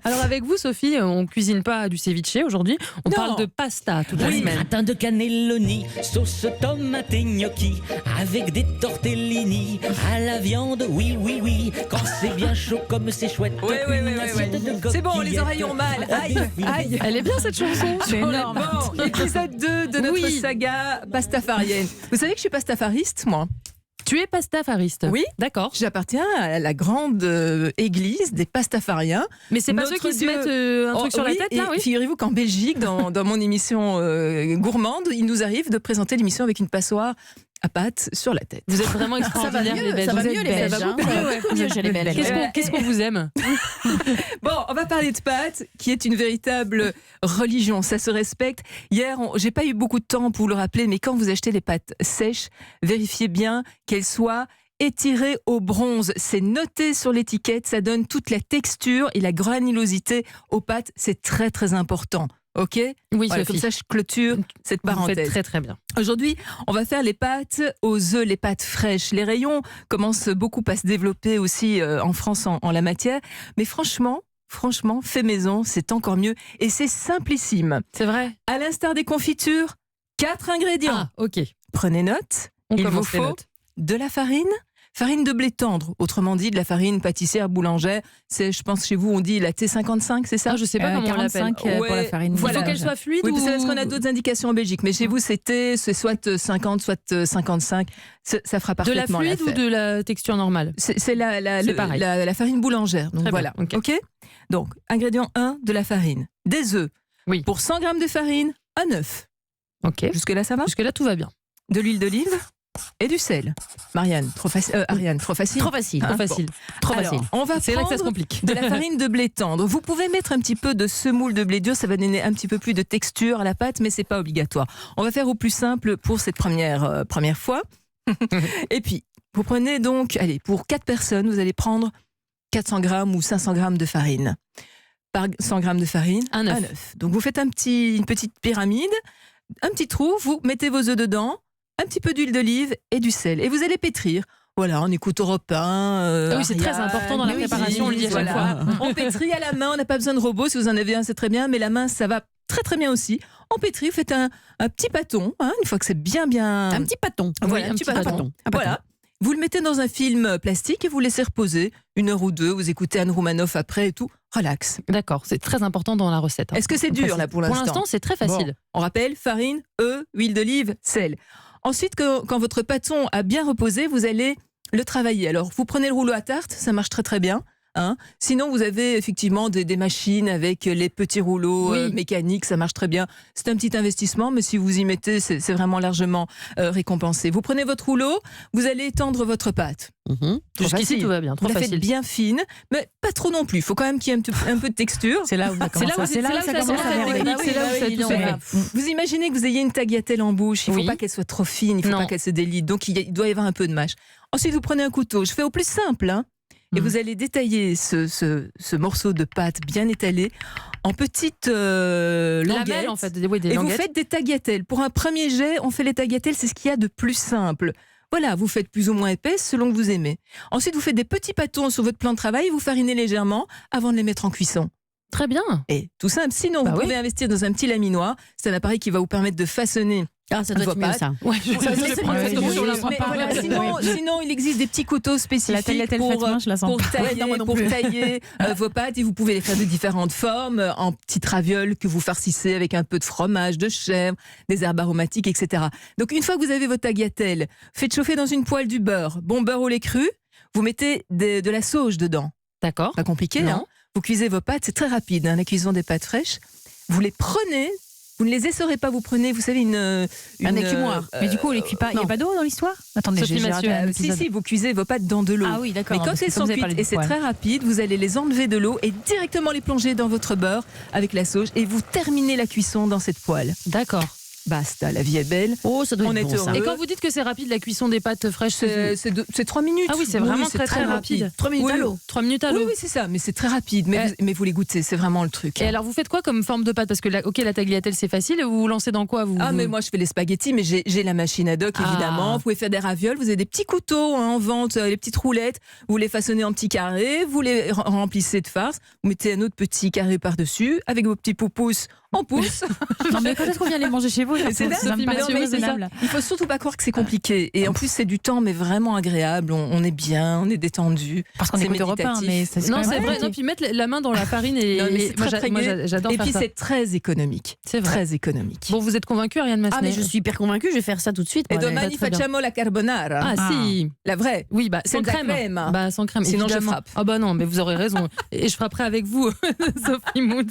Alors avec vous, Sophie, on cuisine pas du ceviche aujourd'hui. On parle de pasta toute la semaine. Gratin de cannelloni, sauce tomate et gnocchi, avec des tortellini, à la viande, oui, oui, oui. Quand c'est bien chaud comme c'est chouette. Ouais. C'est bon, les oreilles ont mal. Aïe, aïe. Elle est bien cette chanson. C'est énorme. Bon, épisode 2 de notre saga pastafarienne. Vous savez que je suis pastafariste, moi. Tu es pastafariste? Oui. D'accord. J'appartiens à la grande église des pastafariens. Mais c'est pas ceux qui se mettent un truc sur la tête, là, oui? Figurez-vous qu'en Belgique, dans mon émission gourmande, il nous arrive de présenter l'émission avec une passoire à pâte sur la tête. Vous êtes vraiment extraordinaires, les Belges. Ça va mieux, les Belges. Ça va beaucoup mieux chez les Belges. Qu'est-ce qu'on vous aime? Bon, on va parler de pâtes, qui est une véritable religion. Ça se respecte. Hier, j'ai pas eu beaucoup de temps pour vous le rappeler, mais quand vous achetez les pâtes sèches, vérifiez bien qu'elles soient étirées au bronze. C'est noté sur l'étiquette. Ça donne toute la texture et la granulosité aux pâtes. C'est très, très important. Ok? Oui, voilà, Sophie. comme ça, je clôture cette parenthèse. Vous faites très, très bien. Aujourd'hui, on va faire les pâtes aux œufs, les pâtes fraîches. Les rayons commencent beaucoup à se développer aussi en France en la matière. Mais franchement, fait maison, c'est encore mieux. Et c'est simplissime. C'est vrai. À l'instar des confitures, 4 ingrédients. Ah, ok. Prenez note. Il vous faut de la farine de blé tendre, autrement dit de la farine pâtissière boulangère. C'est, je pense chez vous on dit la T55, c'est ça? Je sais pas comment on l'appelle. pour la farine. Voilà. Il faut qu'elle soit fluide. Oui, ou... c'est parce qu'on a d'autres indications en Belgique. Mais chez vous, c'est soit 50, soit 55. Ça fera parfaitement de la fluide ou de la texture normale? C'est pareil. La farine boulangère. Donc très voilà. Bien, ok. Donc, ingrédient 1, de la farine. Des œufs. Oui. Pour 100 grammes de farine, un œuf. Ok. Jusque-là, ça va? Jusque-là, tout va bien. De l'huile d'olive et du sel. Ariane, trop facile. Trop facile. Trop facile. Alors, on va c'est là que ça se prendre complique. de la farine de blé tendre. Vous pouvez mettre un petit peu de semoule de blé dur, ça va donner un petit peu plus de texture à la pâte, mais c'est pas obligatoire. On va faire au plus simple pour cette première fois. Et puis, vous prenez donc, allez, pour 4 personnes, vous allez prendre 400 grammes ou 500 grammes de farine. Par 100 grammes de farine, un œuf. Donc vous faites une petite pyramide, un petit trou, vous mettez vos œufs dedans, un petit peu d'huile d'olive et du sel. Et vous allez pétrir. Voilà, on écoute Europe 1. Oui, c'est très important dans la préparation, on le dit à chaque fois. On pétrit à la main, on n'a pas besoin de robot. Si vous en avez un, c'est très bien, mais la main, ça va très très bien aussi. On pétrit, vous faites un petit pâton, une fois que c'est bien... Un petit pâton. Voilà, oui, un petit pâton. Voilà. Vous le mettez dans un film plastique et vous laissez reposer 1 heure ou 2. Vous écoutez Anne Roumanoff après et tout. Relax. D'accord, c'est très important dans la recette. Est-ce que c'est dur là pour l'instant? Pour l'instant, c'est très facile. Bon, on rappelle, farine, œufs, huile d'olive, sel. Ensuite, quand votre pâton a bien reposé, vous allez le travailler. Alors, vous prenez le rouleau à tarte, ça marche très très bien. Sinon, vous avez effectivement des machines avec les petits rouleaux mécaniques, ça marche très bien. C'est un petit investissement, mais si vous y mettez, c'est vraiment largement récompensé. Vous prenez votre rouleau, vous allez étendre votre pâte. Jusqu'ici, tout va bien, trop facile. facile. Faites bien fine, mais pas trop non plus. Il faut quand même qu'il y ait un peu de texture. C'est là où ça commence à merveiller. Vous imaginez que vous ayez une tagliatelle en bouche, il ne faut pas qu'elle soit trop fine, il ne faut pas qu'elle se délite, donc il doit y avoir un peu de mâche. Ensuite, vous prenez un couteau. Je fais au plus simple, et vous allez détailler ce morceau de pâte bien étalé en petites languettes. Lamelles, en fait. Et vous faites des tagliatelles. Pour un premier jet, on fait les tagliatelles, c'est ce qu'il y a de plus simple. Voilà, vous faites plus ou moins épaisse selon que vous aimez. Ensuite, vous faites des petits pâtons sur votre plan de travail et vous farinez légèrement avant de les mettre en cuisson. Très bien. Et tout simple. Sinon, vous pouvez investir dans un petit laminoir. C'est un appareil qui va vous permettre de façonner. Ça doit être mieux, ça. Ouais, sinon, il existe des petits couteaux spécifiques pour tailler vos pâtes, et vous pouvez les faire de différentes formes, en petites ravioles que vous farcissez avec un peu de fromage, de chèvre, des herbes aromatiques, etc. Donc, une fois que vous avez votre tagliatelle, faites chauffer dans une poêle du beurre. Bon beurre au lait cru, vous mettez de la sauge dedans. D'accord. Pas compliqué, Vous cuisez vos pâtes, c'est très rapide, la cuisson des pâtes fraîches. Vous les prenez. Vous ne les essorez pas, vous prenez, vous savez, un écumoire. Mais du coup, on les cuit pas. Il n'y a pas d'eau dans l'histoire? Attendez, si, vous cuisez vos pâtes dans de l'eau. Ah oui, d'accord. Mais quand elles sont cuites, et c'est très rapide, vous allez les enlever de l'eau et directement les plonger dans votre beurre avec la sauge et vous terminez la cuisson dans cette poêle. D'accord. basta, la vie est belle. Oh, ça doit On être est bon, ça. heureux. Et quand vous dites que c'est rapide la cuisson des pâtes fraîches, C'est 3 minutes. Ah oui, c'est vraiment c'est très rapide. 3 minutes Oui. à l'eau. 3 minutes à Oui, l'eau. oui, c'est ça, mais c'est très rapide. Mais vous les goûtez, c'est vraiment le truc. Et alors, vous faites quoi comme forme de pâte? Parce que la tagliatelle, c'est facile. Vous vous lancez dans quoi Mais moi je fais les spaghettis, mais j'ai la machine ad hoc évidemment. Vous pouvez faire des ravioles, vous avez des petits couteaux en vente, les petites roulettes, vous les façonnez en petits carrés, vous les remplissez de farce, vous mettez un autre petit carré par-dessus avec vos petits poupousses en pouce. Non, mais quand est-ce qu'on vient les manger chez vous? C'est dingue, ça me paraît mais non, mais c'est raisonnable. Il faut surtout pas croire que c'est compliqué. Et en plus c'est du temps mais vraiment agréable, on est bien, on est détendu. Parce qu'on C'est écoute Europe 1, méditatif. mais c'est Non, quand c'est même vrai. pratique. Non, puis mettre la main dans la farine et Non, mais c'est moi, très, très gai. j'adore Et faire puis ça. c'est très économique. C'est vrai. Très économique. Bon, vous êtes convaincu, Ariane Massenet? Ah, mais je suis hyper convaincue, je vais faire ça tout de suite. Et moi, domani très bien. facciamo la carbonara. Ah, si. La vraie. Oui, bah sans C'est de la crème. crème. Bah sans crème. Sinon, je évidemment. frappe. Ah bah non, mais vous aurez raison. Et je frapperai avec vous, Sophie Moons.